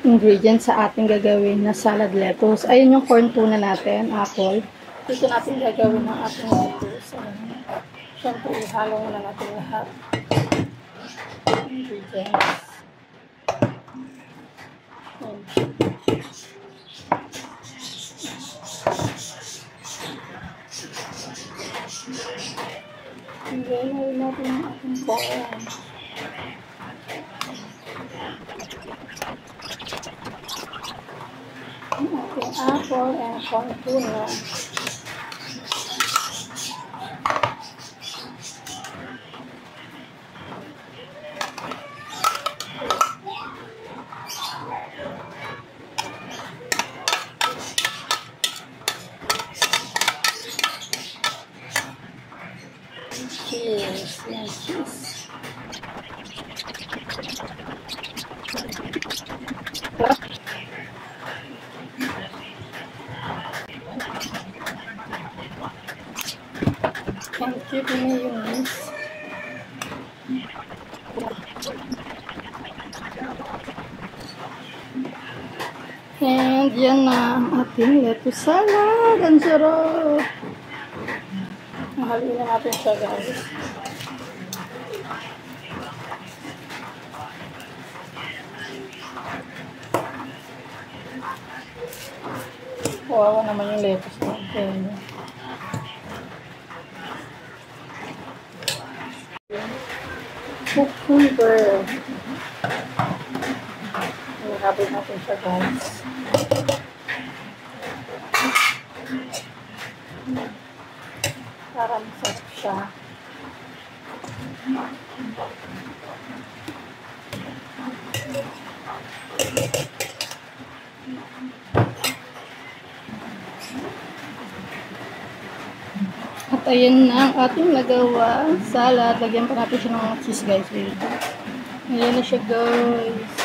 ingredients sa ating gagawin na salad lettuce. Ayun yung corn tuna natin, apple. Dito natin gagawin ang ating lettuce. Siyempre, ihalo muna natin lahat. Ingredients. And then, gawin natin ang ating corn. Ang ating apple and corn tuna. Cheese. Yan, cheese. And keep mayonnaise. And yan na ang ating lettuce salad. Ang sarap! Mahalin na natin siya, guys. Kawawa naman yung lettuce natin. Cucumber. Ihabit natin siya, guys. Para masarap siya. At ayan na ang ating nagawa salad. Lagyan pa natin siya ng cheese, guys. Ayan na siya, guys.